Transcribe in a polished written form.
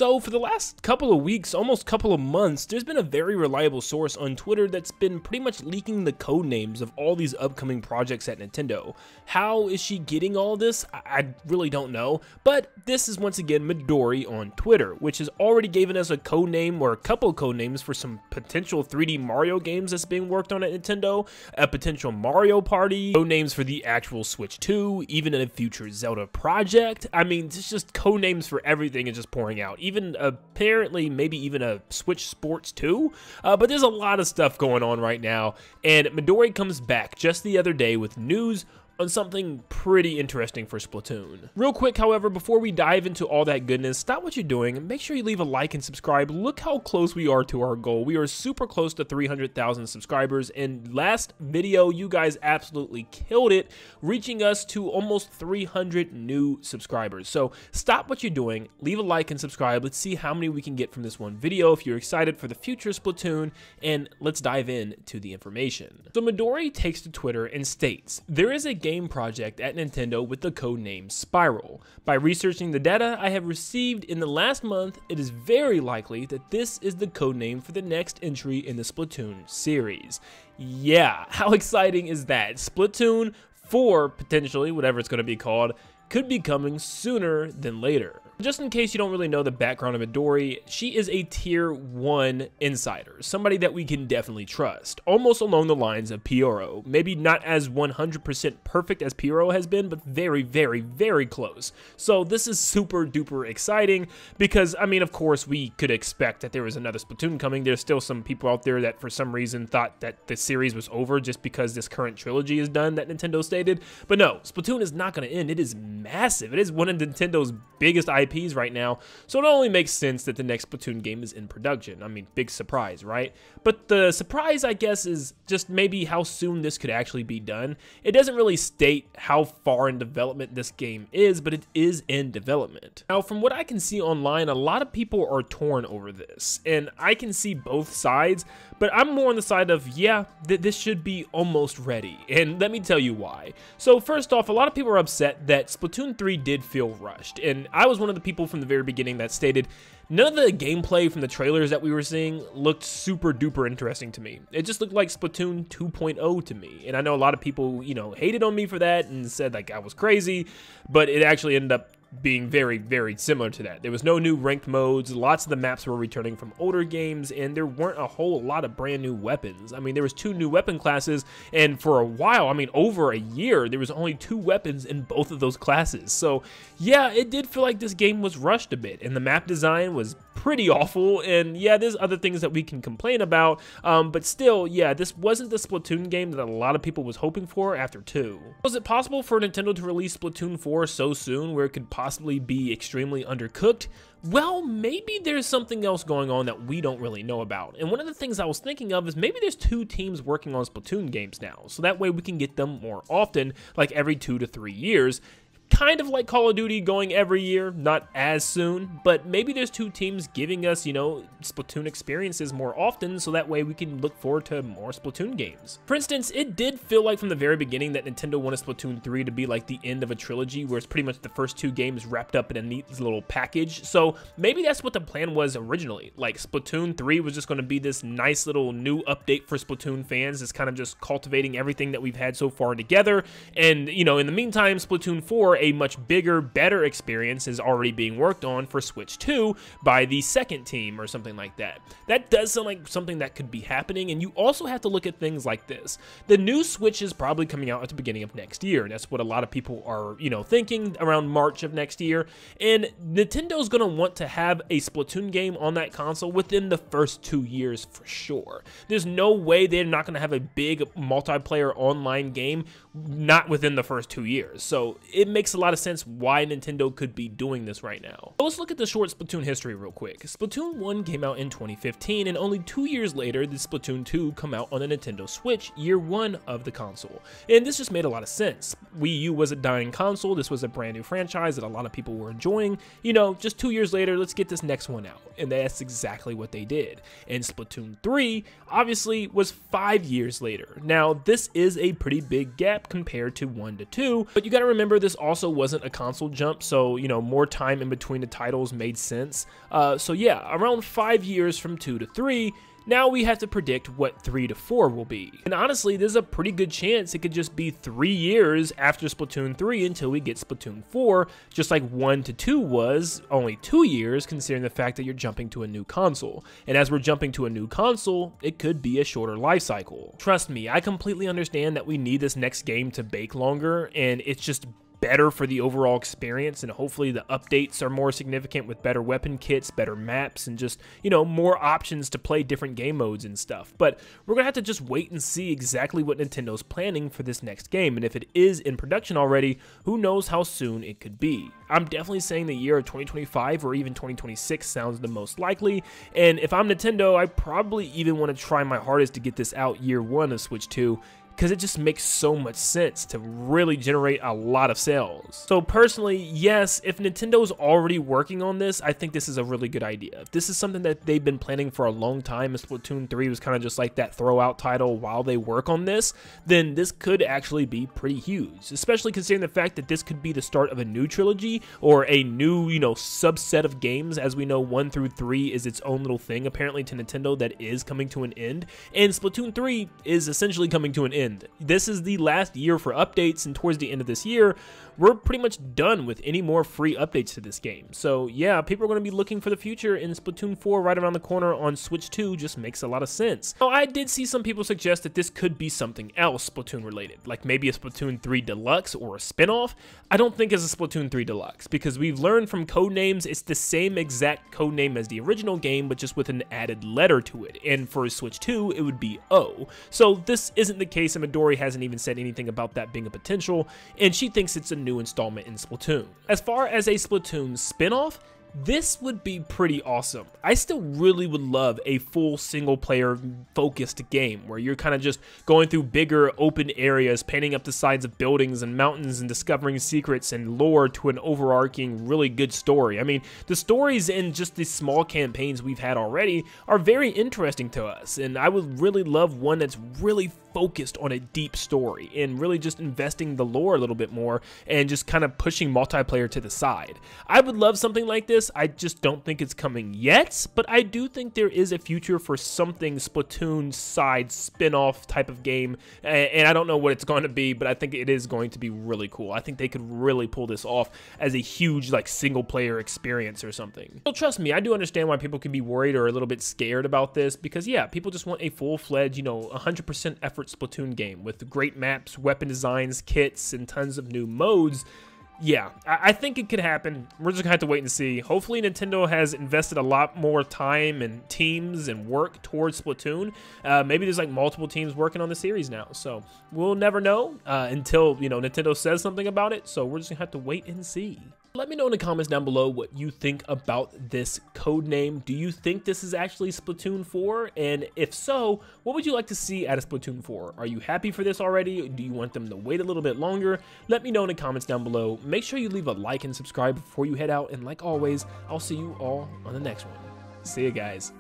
So for the last couple of weeks, almost couple of months, there's been a very reliable source on Twitter that's been pretty much leaking the code names of all these upcoming projects at Nintendo. How is she getting all this? I really don't know, but this is once again Midori on Twitter, which has already given us a code name or a couple code names for some potential 3D Mario games that's being worked on at Nintendo, a potential Mario Party, code names for the actual Switch 2, even a future Zelda project. I mean, it's just code names for everything is just pouring out. Even apparently maybe even a Switch Sports 2, but there's a lot of stuff going on right now, and Midori comes back just the other day with news on something pretty interesting for Splatoon. Real quick, however, before we dive into all that goodness, stop what you're doing and make sure you leave a like and subscribe. Look how close we are to our goal. We are super close to 300,000 subscribers, and last video, you guys absolutely killed it, reaching us to almost 300 new subscribers. So stop what you're doing, leave a like and subscribe. Let's see how many we can get from this one video if you're excited for the future Splatoon, and let's dive into the information. So Midori takes to Twitter and states, there is a game project at Nintendo with the code name Spiral. By researching the data I have received in the last month, it is very likely that this is the code name for the next entry in the Splatoon series. Yeah, how exciting is that? Splatoon 4, potentially, whatever it's going to be called, could be coming sooner than later. Just in case you don't really know the background of Midori, she is a tier 1 insider, somebody that we can definitely trust, almost along the lines of Pyoro. Maybe not as 100% perfect as Pyoro has been, but very, very, very close. So this is super duper exciting because, I mean, of course, we could expect that there was another Splatoon coming. There's still some people out there that for some reason thought that the series was over just because this current trilogy is done that Nintendo stated. But no, Splatoon is not going to end. It is massive. It is one of Nintendo's biggest IPs right now, so it only makes sense that the next Splatoon game is in production. I mean, big surprise, right? But the surprise, I guess, is just maybe how soon this could actually be done. It doesn't really state how far in development this game is, but it is in development. Now, from what I can see online, a lot of people are torn over this, and I can see both sides, but I'm more on the side of, yeah, this should be almost ready, and let me tell you why. So first off, a lot of people are upset that Splatoon 3 did feel rushed, and I was one of the people from the very beginning that stated none of the gameplay from the trailers that we were seeing looked super duper interesting to me. It just looked like Splatoon 2.0 to me, and I know a lot of people, you know, hated on me for that and said like I was crazy, but it actually ended up being very, very similar to that. There was no new ranked modes, lots of the maps were returning from older games, and there weren't a whole lot of brand new weapons. I mean, there was 2 new weapon classes, and for a while, I mean, over a year, there was only 2 weapons in both of those classes. So yeah, it did feel like this game was rushed a bit, and the map design was pretty awful, and yeah, there's other things that we can complain about, but still, yeah, this wasn't the Splatoon game that a lot of people was hoping for after 2. Was it possible for Nintendo to release Splatoon 4 so soon where it could possibly be extremely undercooked? Well, maybe there's something else going on that we don't really know about. And one of the things I was thinking of is maybe there's 2 teams working on Splatoon games now, so that way we can get them more often, like every 2 to 3 years. Kind of like Call of Duty going every year, not as soon, but maybe there's 2 teams giving us, you know, Splatoon experiences more often, so that way we can look forward to more Splatoon games. For instance, it did feel like from the very beginning that Nintendo wanted Splatoon 3 to be like the end of a trilogy, where it's pretty much the first 2 games wrapped up in a neat little package, so maybe that's what the plan was originally. Like, Splatoon 3 was just going to be this nice little new update for Splatoon fans. It's kind of just cultivating everything that we've had so far together, and, you know, in the meantime, Splatoon 4, a much bigger, better experience is already being worked on for Switch 2 by the second team or something like that. That does sound like something that could be happening, and you also have to look at things like this. The new Switch is probably coming out at the beginning of next year. That's what a lot of people are, you know, thinking around March of next year, and Nintendo's going to want to have a Splatoon game on that console within the first 2 years for sure. There's no way they're not going to have a big multiplayer online game not within the first 2 years. So it makes a lot of sense why Nintendo could be doing this right now. So let's look at the short Splatoon history real quick. Splatoon 1 came out in 2015, and only 2 years later did Splatoon 2 come out on the Nintendo Switch, year 1 of the console. And this just made a lot of sense. Wii U was a dying console, this was a brand new franchise that a lot of people were enjoying. You know, just 2 years later, let's get this next one out. And that's exactly what they did. And Splatoon 3, obviously, was 5 years later. Now, this is a pretty big gap compared to 1 to 2, but you gotta remember this all also wasn't a console jump, so, you know, more time in between the titles made sense. So yeah, around 5 years from 2 to 3, now we have to predict what 3 to 4 will be. And honestly, there's a pretty good chance it could just be 3 years after Splatoon 3 until we get Splatoon 4, just like 1 to 2 was only 2 years, considering the fact that you're jumping to a new console. And as we're jumping to a new console, it could be a shorter life cycle. Trust me, I completely understand that we need this next game to bake longer, and it's just better for the overall experience, and hopefully the updates are more significant with better weapon kits, better maps, and just, you know, more options to play different game modes and stuff. But we're gonna have to just wait and see exactly what Nintendo's planning for this next game, and if it is in production already, who knows how soon it could be. I'm definitely saying the year of 2025 or even 2026 sounds the most likely, and if I'm Nintendo, I probably even want to try my hardest to get this out year 1 of Switch 2, because it just makes so much sense to really generate a lot of sales. So personally, yes, if Nintendo's already working on this, I think this is a really good idea. If this is something that they've been planning for a long time, and Splatoon 3 was kind of just like that throw-out title while they work on this, then this could actually be pretty huge, especially considering the fact that this could be the start of a new trilogy, or a new, you know, subset of games. As we know, 1 through 3 is its own little thing, apparently, to Nintendo that is coming to an end, and Splatoon 3 is essentially coming to an end. This is the last year for updates, and towards the end of this year, we're pretty much done with any more free updates to this game. So yeah, people are going to be looking for the future, and Splatoon 4 right around the corner on Switch 2 just makes a lot of sense. Now, I did see some people suggest that this could be something else Splatoon related, like maybe a Splatoon 3 Deluxe or a spin-off. I don't think it's a Splatoon 3 Deluxe, because we've learned from Codenames it's the same exact codename as the original game, but just with an added letter to it, and for Switch 2 it would be O. So this isn't the case, and Midori hasn't even said anything about that being a potential, and she thinks it's a new installment in Splatoon. As far as a Splatoon spin-off, this would be pretty awesome. I still really would love a full single-player focused game where you're kind of just going through bigger open areas, painting up the sides of buildings and mountains and discovering secrets and lore to an overarching really good story. I mean, the stories in just these small campaigns we've had already are very interesting to us, and I would really love one that's really focused on a deep story and really just investing the lore a little bit more and just kind of pushing multiplayer to the side. I would love something like this. I just don't think it's coming yet, but I do think there is a future for something Splatoon side spin-off type of game, and I don't know what it's going to be, but I think it is going to be really cool. I think they could really pull this off as a huge like single player experience or something. So trust me, I do understand why people can be worried or a little bit scared about this, because yeah, people just want a full-fledged, you know, 100% effort Splatoon game with great maps, weapon designs, kits, and tons of new modes. Yeah, I think it could happen. We're just gonna have to wait and see. Hopefully Nintendo has invested a lot more time and teams and work towards Splatoon. Maybe there's like multiple teams working on the series now, so we'll never know until, you know, Nintendo says something about it. So we're just gonna have to wait and see. Let me know in the comments down below what you think about this code name. Do you think this is actually Splatoon 4? And if so, what would you like to see out of Splatoon 4? Are you happy for this already? Do you want them to wait a little bit longer? Let me know in the comments down below. Make sure you leave a like and subscribe before you head out. And like always, I'll see you all on the next one. See you guys.